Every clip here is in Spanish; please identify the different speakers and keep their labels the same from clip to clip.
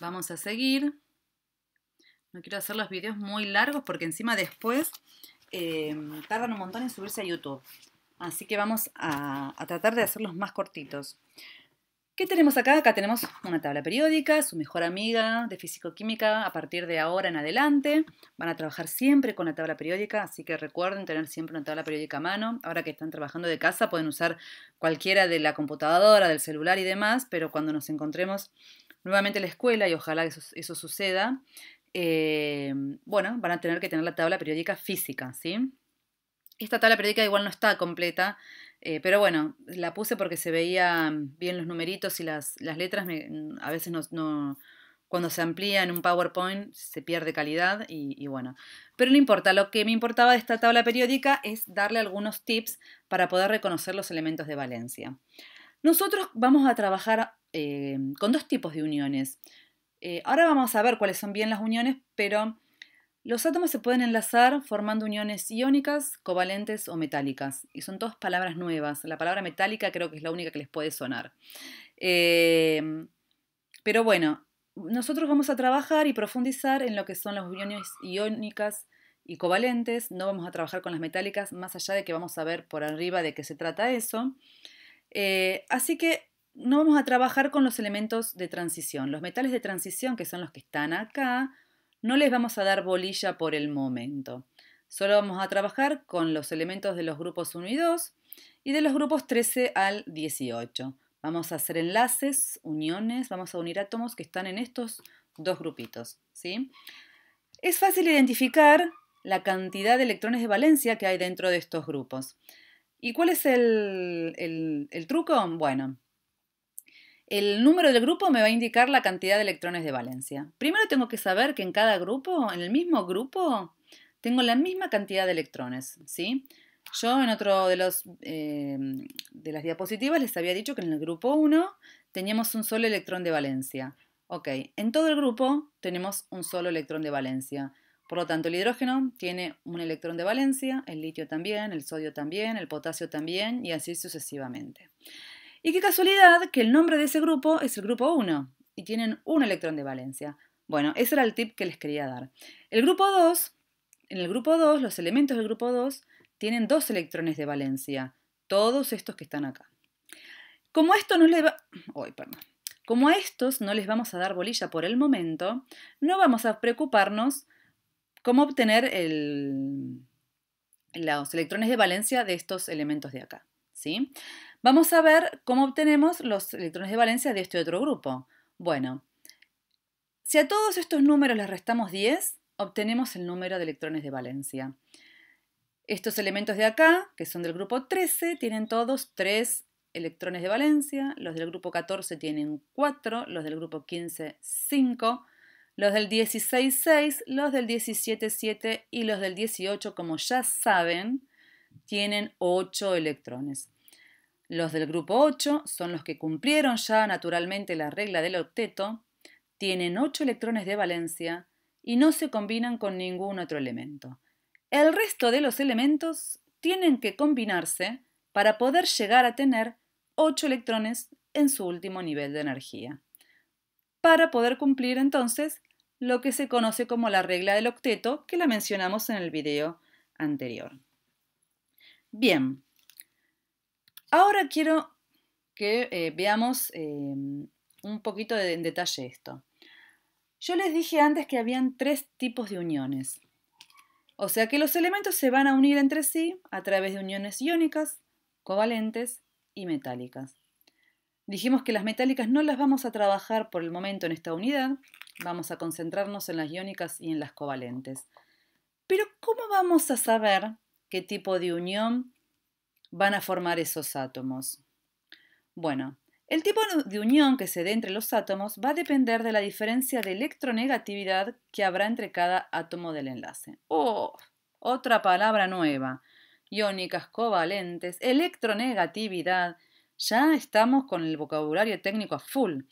Speaker 1: Vamos a seguir. No quiero hacer los videos muy largos porque encima después tardan un montón en subirse a YouTube. Así que vamos a tratar de hacerlos más cortitos. ¿Qué tenemos acá? Acá tenemos una tabla periódica, su mejor amiga de físico-química a partir de ahora en adelante. Van a trabajar siempre con la tabla periódica, así que recuerden tener siempre una tabla periódica a mano. Ahora que están trabajando de casa pueden usar cualquiera de la computadora, del celular y demás, pero cuando nos encontremos nuevamente en la escuela, y ojalá eso suceda, bueno, van a tener que tener la tabla periódica física, ¿sí? Esta tabla periódica igual no está completa, pero bueno, la puse porque se veían bien los numeritos y las letras. A veces cuando se amplía en un PowerPoint se pierde calidad y bueno. Pero no importa, lo que me importaba de esta tabla periódica es darle algunos tips para poder reconocer los elementos de valencia. Nosotros vamos a trabajar con dos tipos de uniones. Ahora vamos a ver cuáles son bien las uniones, pero los átomos se pueden enlazar formando uniones iónicas, covalentes o metálicas. Y son todas palabras nuevas. La palabra metálica creo que es la única que les puede sonar. Eh, pero bueno, nosotros vamos a trabajar y profundizar en lo que son las uniones iónicas y covalentes. No vamos a trabajar con las metálicas, más allá de que vamos a ver por arriba de qué se trata eso. Así que no vamos a trabajar con los elementos de transición. Los metales de transición, que son los que están acá, no les vamos a dar bolilla por el momento. Solo vamos a trabajar con los elementos de los grupos 1 y 2 y de los grupos 13 al 18. Vamos a hacer enlaces, uniones, vamos a unir átomos que están en estos dos grupitos, ¿sí? Es fácil identificar la cantidad de electrones de valencia que hay dentro de estos grupos. ¿Y cuál es el truco? Bueno, el número del grupo me va a indicar la cantidad de electrones de valencia. Primero tengo que saber que en cada grupo, en el mismo grupo, tengo la misma cantidad de electrones, ¿sí? Yo en otro de las diapositivas les había dicho que en el grupo 1 teníamos un solo electrón de valencia. Ok, en todo el grupo tenemos un solo electrón de valencia. Por lo tanto, el hidrógeno tiene un electrón de valencia, el litio también, el sodio también, el potasio también y así sucesivamente. Y qué casualidad que el nombre de ese grupo es el grupo 1 y tienen un electrón de valencia. Bueno, ese era el tip que les quería dar. El grupo 2, en el grupo 2, los elementos del grupo 2 tienen dos electrones de valencia, todos estos que están acá. Como esto no les va... Ay, perdón. Como a estos no les vamos a dar bolilla por el momento, no vamos a preocuparnos cómo obtener los electrones de valencia de estos elementos de acá, ¿sí? Vamos a ver cómo obtenemos los electrones de valencia de este otro grupo. Bueno, si a todos estos números les restamos 10, obtenemos el número de electrones de valencia. Estos elementos de acá, que son del grupo 13, tienen todos 3 electrones de valencia, los del grupo 14 tienen 4, los del grupo 15 5, los del 16 6, los del 17 7 y los del 18, como ya saben, tienen 8 electrones. Los del grupo 8 son los que cumplieron ya naturalmente la regla del octeto, tienen 8 electrones de valencia y no se combinan con ningún otro elemento. El resto de los elementos tienen que combinarse para poder llegar a tener 8 electrones en su último nivel de energía. Para poder cumplir entonces lo que se conoce como la regla del octeto, que la mencionamos en el video anterior. Bien, ahora quiero que veamos un poquito en detalle esto. Yo les dije antes que habían 3 tipos de uniones. O sea que los elementos se van a unir entre sí a través de uniones iónicas, covalentes y metálicas. Dijimos que las metálicas no las vamos a trabajar por el momento en esta unidad, vamos a concentrarnos en las iónicas y en las covalentes. Pero ¿cómo vamos a saber qué tipo de unión van a formar esos átomos? Bueno, el tipo de unión que se dé entre los átomos va a depender de la diferencia de electronegatividad que habrá entre cada átomo del enlace. ¡Oh! Otra palabra nueva. Iónicas, covalentes, electronegatividad. Ya estamos con el vocabulario técnico a full.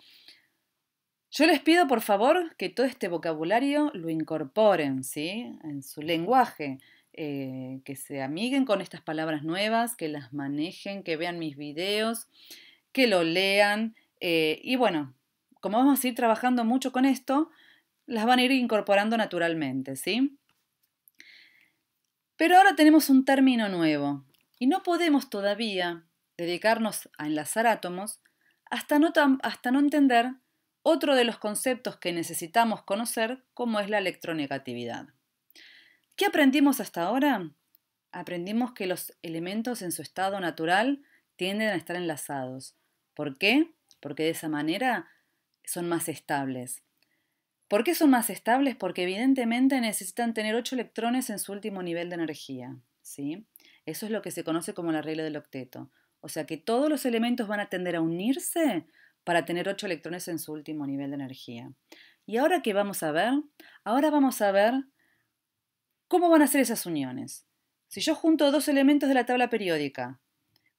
Speaker 1: Yo les pido por favor que todo este vocabulario lo incorporen, ¿sí? En su lenguaje, que se amiguen con estas palabras nuevas, que las manejen, que vean mis videos, que lo lean y bueno, como vamos a ir trabajando mucho con esto, las van a ir incorporando naturalmente, ¿sí? Pero ahora tenemos un término nuevo y no podemos todavía dedicarnos a enlazar átomos hasta no entender otro de los conceptos que necesitamos conocer, como es la electronegatividad. ¿Qué aprendimos hasta ahora? Aprendimos que los elementos en su estado natural tienden a estar enlazados. ¿Por qué? Porque de esa manera son más estables. ¿Por qué son más estables? Porque evidentemente necesitan tener 8 electrones en su último nivel de energía, ¿sí? Eso es lo que se conoce como la regla del octeto. O sea que todos los elementos van a tender a unirse para tener 8 electrones en su último nivel de energía. ¿Y ahora qué vamos a ver? Ahora vamos a ver cómo van a ser esas uniones. Si yo junto dos elementos de la tabla periódica,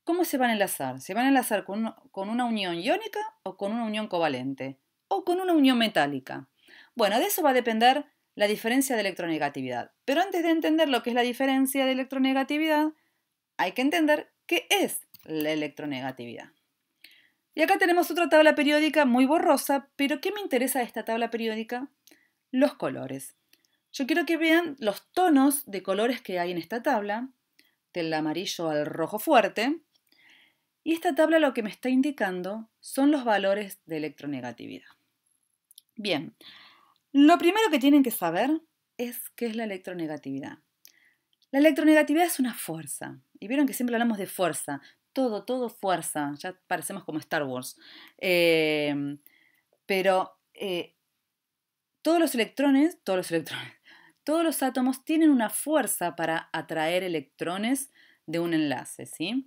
Speaker 1: ¿cómo se van a enlazar? ¿Se van a enlazar con una unión iónica o con una unión covalente? ¿O con una unión metálica? Bueno, de eso va a depender la diferencia de electronegatividad. Pero antes de entender lo que es la diferencia de electronegatividad, hay que entender qué es la electronegatividad. Y acá tenemos otra tabla periódica muy borrosa, pero ¿qué me interesa de esta tabla periódica? Los colores. Yo quiero que vean los tonos de colores que hay en esta tabla, del amarillo al rojo fuerte, y esta tabla lo que me está indicando son los valores de electronegatividad. Bien, lo primero que tienen que saber es qué es la electronegatividad. La electronegatividad es una fuerza, y vieron que siempre hablamos de fuerza, todo fuerza, ya parecemos como Star Wars. Pero todos los átomos tienen una fuerza para atraer electrones de un enlace, ¿sí?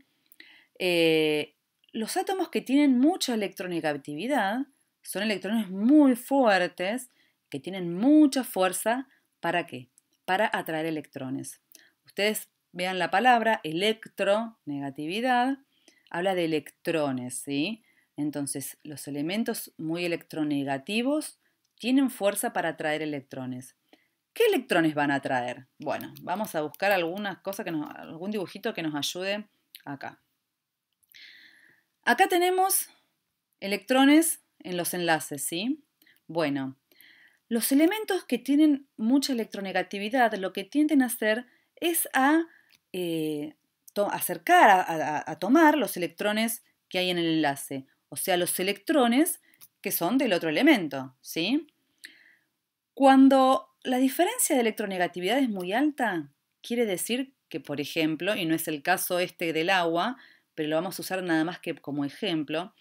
Speaker 1: Los átomos que tienen mucha electronegatividad son electrones muy fuertes que tienen mucha fuerza. ¿Para qué? Para atraer electrones. Ustedes vean la palabra electronegatividad, habla de electrones, ¿sí? Entonces, los elementos muy electronegativos tienen fuerza para atraer electrones. ¿Qué electrones van a atraer? Bueno, vamos a buscar algunas cosas algún dibujito que nos ayude acá. Acá tenemos electrones en los enlaces, ¿sí? Bueno, los elementos que tienen mucha electronegatividad lo que tienden a hacer es a acercar, a tomar los electrones que hay en el enlace, o sea, los electrones que son del otro elemento, ¿sí? Cuando la diferencia de electronegatividad es muy alta, quiere decir que, por ejemplo, y no es el caso este del agua, pero lo vamos a usar nada más que como ejemplo,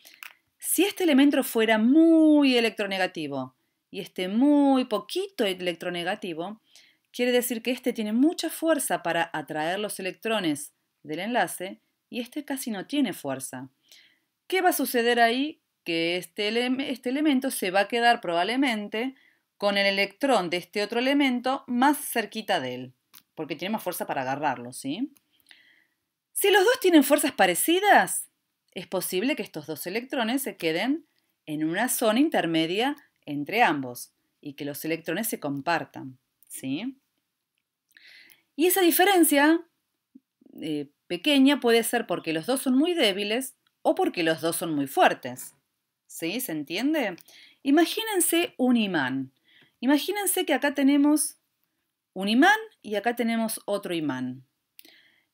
Speaker 1: si este elemento fuera muy electronegativo y este muy poquito electronegativo, quiere decir que este tiene mucha fuerza para atraer los electrones del enlace y este casi no tiene fuerza. ¿Qué va a suceder ahí? Que este elemento se va a quedar probablemente con el electrón de este otro elemento más cerquita de él, porque tiene más fuerza para agarrarlo, ¿sí? Si los dos tienen fuerzas parecidas, es posible que estos dos electrones se queden en una zona intermedia entre ambos y que los electrones se compartan, ¿sí? Y esa diferencia pequeña puede ser porque los dos son muy débiles o porque los dos son muy fuertes, ¿sí? ¿Se entiende? Imagínense un imán. Imagínense que acá tenemos un imán y acá tenemos otro imán.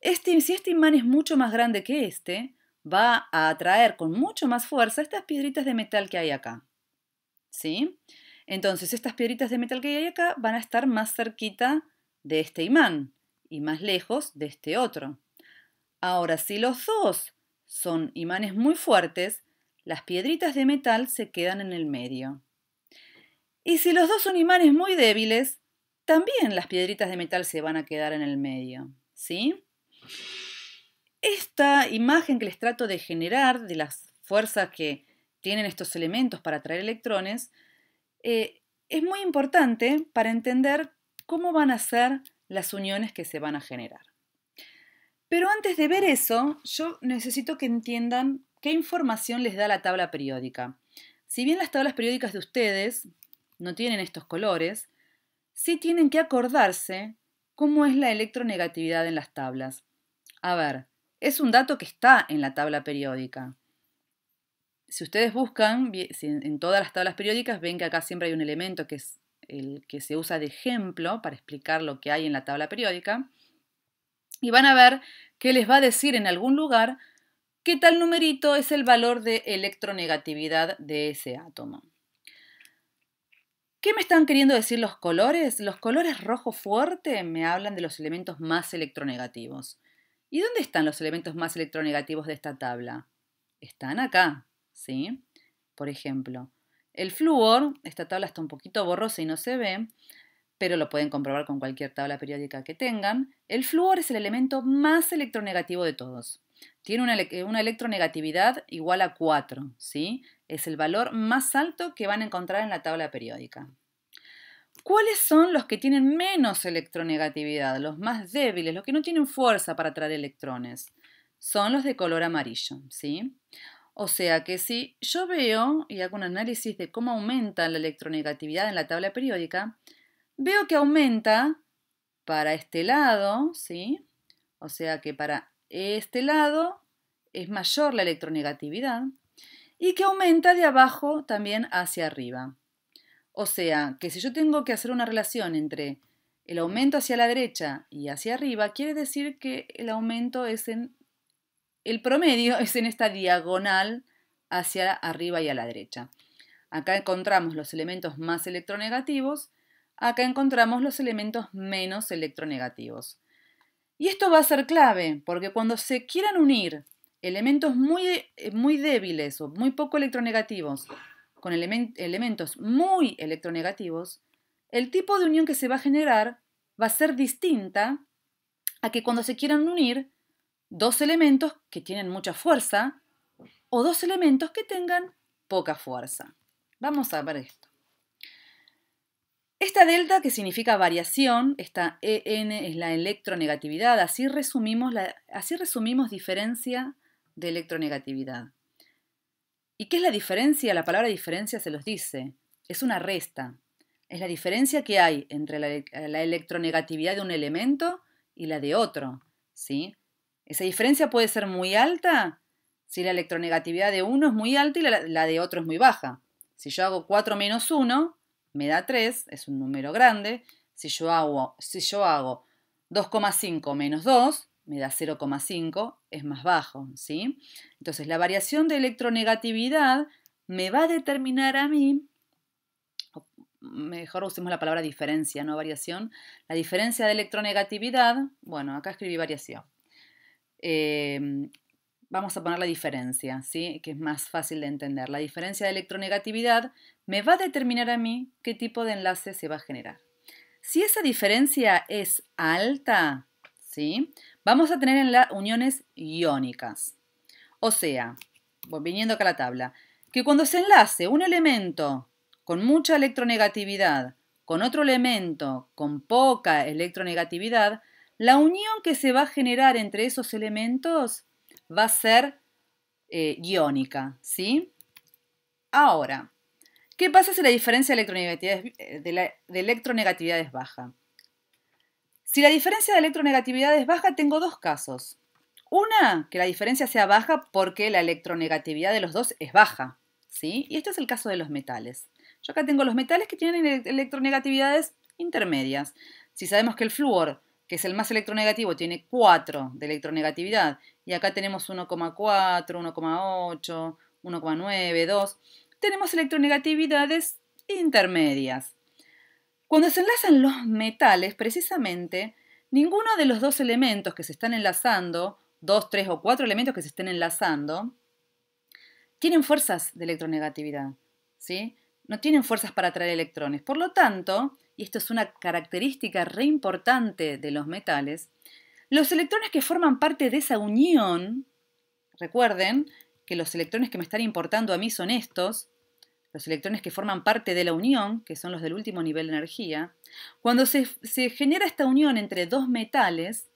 Speaker 1: Si este imán es mucho más grande que este, va a atraer con mucho más fuerza estas piedritas de metal que hay acá, ¿sí? Entonces, estas piedritas de metal que hay acá van a estar más cerquita de este imán y más lejos de este otro. Ahora, si los dos son imanes muy fuertes, las piedritas de metal se quedan en el medio. Y si los dos son imanes muy débiles, también las piedritas de metal se van a quedar en el medio, ¿sí? Esta imagen que les trato de generar de las fuerzas que tienen estos elementos para atraer electrones es muy importante para entender cómo van a ser las uniones que se van a generar. Pero antes de ver eso, yo necesito que entiendan qué información les da la tabla periódica. Si bien las tablas periódicas de ustedes no tienen estos colores, sí tienen que acordarse cómo es la electronegatividad en las tablas. A ver, es un dato que está en la tabla periódica. si ustedes buscan en todas las tablas periódicas, ven que acá siempre hay un elemento que es el que se usa de ejemplo para explicar lo que hay en la tabla periódica. Y van a ver que les va a decir en algún lugar qué tal numerito es el valor de electronegatividad de ese átomo. ¿Qué me están queriendo decir los colores? Los colores rojo fuerte me hablan de los elementos más electronegativos. ¿Y dónde están los elementos más electronegativos de esta tabla? Están acá, ¿sí? Por ejemplo, el flúor, esta tabla está un poquito borrosa y no se ve, pero lo pueden comprobar con cualquier tabla periódica que tengan. El flúor es el elemento más electronegativo de todos. Tiene una electronegatividad igual a 4, ¿sí? Es el valor más alto que van a encontrar en la tabla periódica. ¿Cuáles son los que tienen menos electronegatividad, los más débiles, los que no tienen fuerza para atraer electrones? Son los de color amarillo, ¿sí? O sea que si yo veo y hago un análisis de cómo aumenta la electronegatividad en la tabla periódica, veo que aumenta para este lado, ¿sí? O sea que para este lado es mayor la electronegatividad y que aumenta de abajo también hacia arriba. O sea que si yo tengo que hacer una relación entre el aumento hacia la derecha y hacia arriba, quiere decir que el aumento es el promedio es en esta diagonal hacia arriba y a la derecha. Acá encontramos los elementos más electronegativos, acá encontramos los elementos menos electronegativos. Y esto va a ser clave, porque cuando se quieran unir elementos muy débiles o muy poco electronegativos con elementos muy electronegativos, el tipo de unión que se va a generar va a ser distinta a que cuando se quieran unir dos elementos que tienen mucha fuerza o dos elementos que tengan poca fuerza. Vamos a ver esto. Esta delta, que significa variación, esta En es la electronegatividad, así resumimos diferencia de electronegatividad. ¿Y qué es la diferencia? La palabra diferencia se los dice, es una resta. Es la diferencia que hay entre la electronegatividad de un elemento y la de otro, ¿sí? Esa diferencia puede ser muy alta si la electronegatividad de uno es muy alta y la de otro es muy baja. Si yo hago 4 menos 1, me da 3, es un número grande. Si yo hago 2,5 menos 2, me da 0,5, es más bajo, ¿sí? Entonces, la variación de electronegatividad me va a determinar a mí, mejor usemos la palabra diferencia, no variación, la diferencia de electronegatividad, bueno, acá escribí variación. Vamos a poner la diferencia, ¿sí? Que es más fácil de entender. La diferencia de electronegatividad me va a determinar a mí qué tipo de enlace se va a generar. Si esa diferencia es alta, ¿sí? Vamos a tener uniones iónicas. O sea, viniendo acá a la tabla, que cuando se enlace un elemento con mucha electronegatividad con otro elemento con poca electronegatividad, la unión que se va a generar entre esos elementos va a ser iónica, Ahora, ¿qué pasa si la diferencia de electronegatividad es baja? Si la diferencia de electronegatividad es baja, tengo dos casos. Una, que la diferencia sea baja porque la electronegatividad de los dos es baja, ¿sí? Y este es el caso de los metales. Yo acá tengo los metales que tienen electronegatividades intermedias. Si sabemos que el flúor, que es el más electronegativo, tiene 4 de electronegatividad, y acá tenemos 1,4, 1,8, 1,9, 2, tenemos electronegatividades intermedias. Cuando se enlazan los metales, precisamente, ninguno de los dos elementos que se están enlazando, 2, 3 o 4 elementos que se estén enlazando, tienen fuerzas de electronegatividad, ¿sí? No tienen fuerzas para atraer electrones. Por lo tanto, y esto es una característica re importante de los metales, los electrones que forman parte de esa unión, recuerden que los electrones que me están importando a mí son estos, los electrones que forman parte de la unión, que son los del último nivel de energía, cuando se genera esta unión entre dos metales,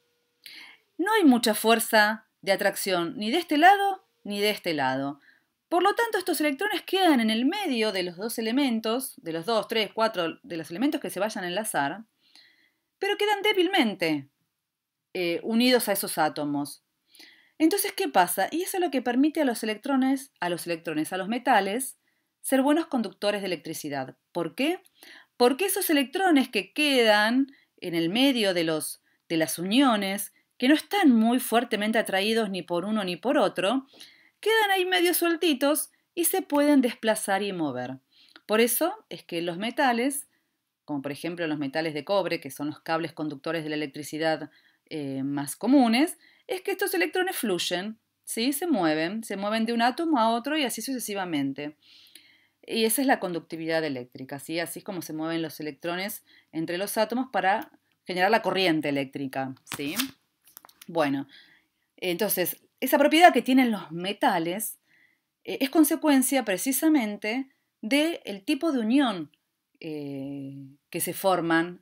Speaker 1: no hay mucha fuerza de atracción ni de este lado ni de este lado. Por lo tanto, estos electrones quedan en el medio de los dos elementos, de los 2, 3, 4, de los elementos que se vayan a enlazar, pero quedan débilmente unidos a esos átomos. Entonces, ¿qué pasa? Y eso es lo que permite a los metales, ser buenos conductores de electricidad. ¿Por qué? Porque esos electrones que quedan en el medio de las uniones, que no están muy fuertemente atraídos ni por uno ni por otro, quedan ahí medio sueltitos y se pueden desplazar y mover. Por eso es que los metales, como por ejemplo los metales de cobre, que son los cables conductores de la electricidad más comunes, es que estos electrones fluyen, ¿sí? Se mueven de un átomo a otro y así sucesivamente. Y esa es la conductividad eléctrica, ¿sí? Así es como se mueven los electrones entre los átomos para generar la corriente eléctrica, ¿sí? Bueno, entonces, esa propiedad que tienen los metales es consecuencia precisamente del tipo de unión que se forma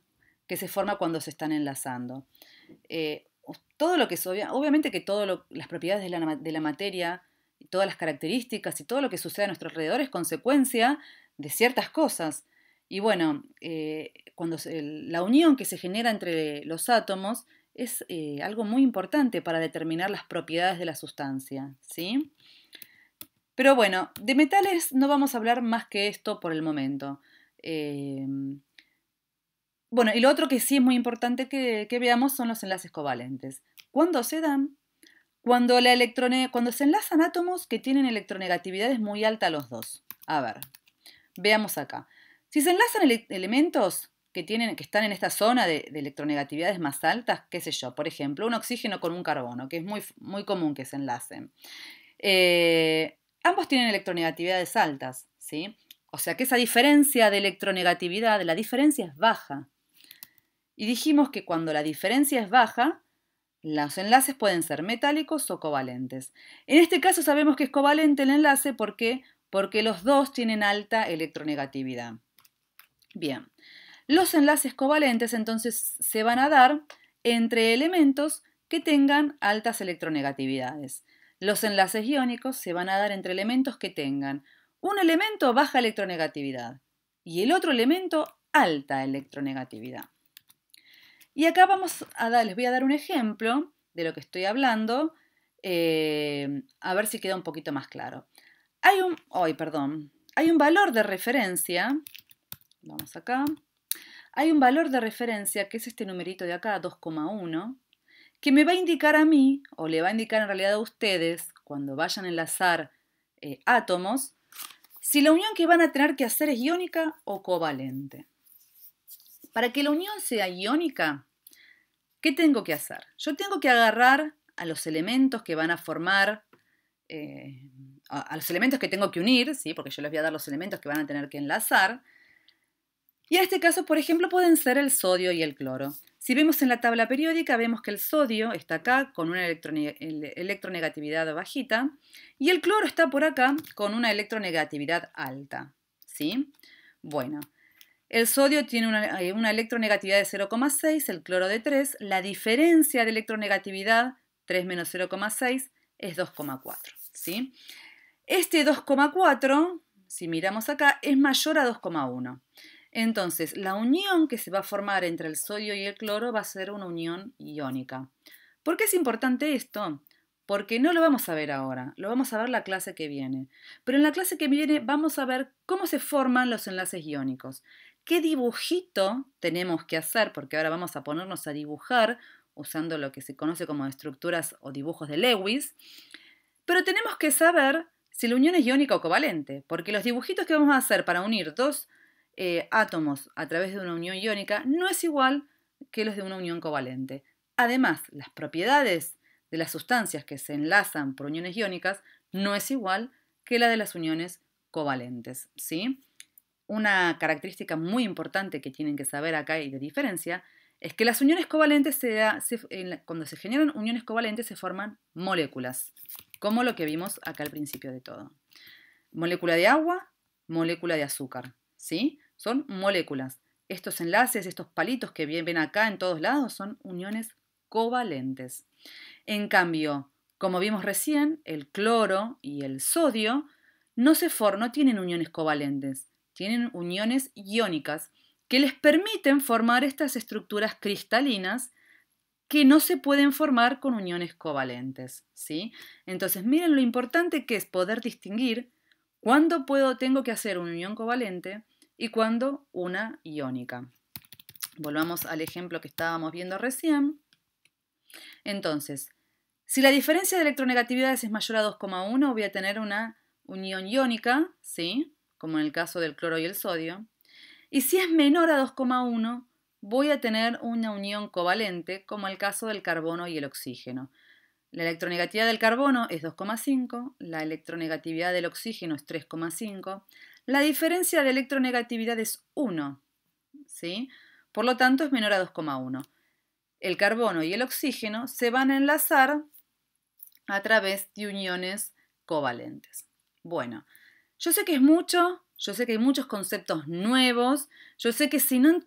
Speaker 1: cuando se están enlazando. Todo lo que es obviamente que todas las propiedades de la materia, todas las características y todo lo que sucede a nuestro alrededor es consecuencia de ciertas cosas. Y bueno, la unión que se genera entre los átomos es algo muy importante para determinar las propiedades de la sustancia, ¿sí? Pero bueno, de metales no vamos a hablar más que esto por el momento. Eh, bueno, y lo otro que sí es muy importante que veamos son los enlaces covalentes. ¿Cuándo se dan? Cuando se enlazan átomos que tienen electronegatividades muy altas los dos. A ver, veamos acá. Si se enlazan elementos que están en esta zona de electronegatividades más altas, qué sé yo, por ejemplo, un oxígeno con un carbono, que es muy, muy común que se enlacen. Ambos tienen electronegatividades altas, ¿sí? O sea que esa diferencia de electronegatividad, la diferencia es baja. Y dijimos que cuando la diferencia es baja, los enlaces pueden ser metálicos o covalentes. En este caso sabemos que es covalente el enlace porque los dos tienen alta electronegatividad. Bien, los enlaces covalentes entonces se van a dar entre elementos que tengan altas electronegatividades. Los enlaces iónicos se van a dar entre elementos que tengan un elemento baja electronegatividad y el otro elemento alta electronegatividad. Y acá les voy a dar un ejemplo de lo que estoy hablando, a ver si queda un poquito más claro. Hay un valor de referencia, vamos acá, hay un valor de referencia que es este numerito de acá, 2,1, que me va a indicar a mí, o le va a indicar en realidad a ustedes, cuando vayan a enlazar átomos, si la unión que van a tener que hacer es iónica o covalente. Para que la unión sea iónica, ¿qué tengo que hacer? Yo tengo que agarrar a los elementos que van a formar, a los elementos que tengo que unir, ¿sí? Porque yo les voy a dar los elementos que van a tener que enlazar. Y en este caso, por ejemplo, pueden ser el sodio y el cloro. Si vemos en la tabla periódica, vemos que el sodio está acá con una electronegatividad bajita y el cloro está por acá con una electronegatividad alta, ¿sí? Bueno, el sodio tiene una electronegatividad de 0,6, el cloro de 3. La diferencia de electronegatividad, 3 menos 0,6, es 2,4, ¿sí? Este 2,4, si miramos acá, es mayor a 2,1. Entonces, la unión que se va a formar entre el sodio y el cloro va a ser una unión iónica. ¿Por qué es importante esto? Porque no lo vamos a ver ahora, lo vamos a ver la clase que viene. Pero en la clase que viene vamos a ver cómo se forman los enlaces iónicos. ¿Qué dibujito tenemos que hacer? Porque ahora vamos a ponernos a dibujar usando lo que se conoce como estructuras o dibujos de Lewis. Pero tenemos que saber si la unión es iónica o covalente, porque los dibujitos que vamos a hacer para unir dos átomos a través de una unión iónica no es igual que los de una unión covalente. Además, las propiedades de las sustancias que se enlazan por uniones iónicas no es igual que la de las uniones covalentes, ¿sí? Una característica muy importante que tienen que saber acá y de diferencia es que las uniones covalentes, cuando se generan uniones covalentes, se forman moléculas, como lo que vimos acá al principio de todo. Molécula de agua, molécula de azúcar, ¿sí? Son moléculas. Estos enlaces, estos palitos que ven acá en todos lados, son uniones covalentes. En cambio, como vimos recién, el cloro y el sodio no tienen uniones covalentes, tienen uniones iónicas que les permiten formar estas estructuras cristalinas que no se pueden formar con uniones covalentes, ¿sí? Entonces, miren lo importante que es poder distinguir cuándo tengo que hacer una unión covalente y cuándo una iónica. Volvamos al ejemplo que estábamos viendo recién. Entonces, si la diferencia de electronegatividades es mayor a 2,1, voy a tener una unión iónica, ¿sí? Como en el caso del cloro y el sodio. Y si es menor a 2,1, voy a tener una unión covalente, como el caso del carbono y el oxígeno. La electronegatividad del carbono es 2,5, la electronegatividad del oxígeno es 3,5, la diferencia de electronegatividad es 1, ¿sí? Por lo tanto es menor a 2,1. El carbono y el oxígeno se van a enlazar a través de uniones covalentes. Bueno, yo sé que es mucho, yo sé que hay muchos conceptos nuevos, yo sé que si no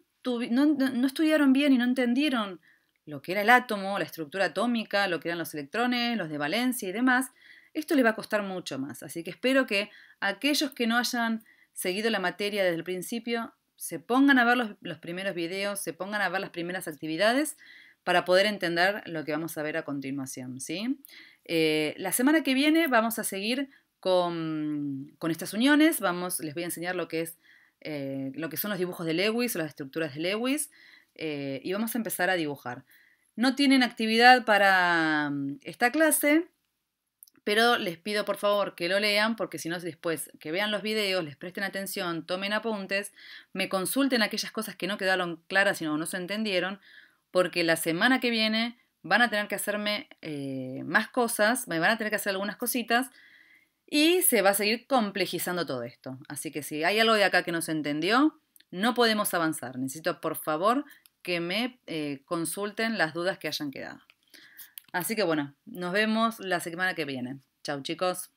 Speaker 1: estudiaron bien y no entendieron lo que era el átomo, la estructura atómica, lo que eran los electrones, los de valencia y demás, esto les va a costar mucho más. Así que espero que aquellos que no hayan seguido la materia desde el principio se pongan a ver los primeros videos, se pongan a ver las primeras actividades para poder entender lo que vamos a ver a continuación, ¿sí? La semana que viene vamos a seguir con estas uniones, les voy a enseñar lo que son los dibujos de Lewis o las estructuras de Lewis y vamos a empezar a dibujar. No tienen actividad para esta clase, pero les pido por favor que lo lean porque si no después que vean los videos, les presten atención, tomen apuntes, me consulten aquellas cosas que no quedaron claras o no se entendieron, porque la semana que viene van a tener que hacerme más cosas, me van a tener que hacer algunas cositas y se va a seguir complejizando todo esto. Así que si hay algo de acá que no se entendió, no podemos avanzar. Necesito por favor que me consulten las dudas que hayan quedado. Así que bueno, nos vemos la semana que viene. Chau chicos.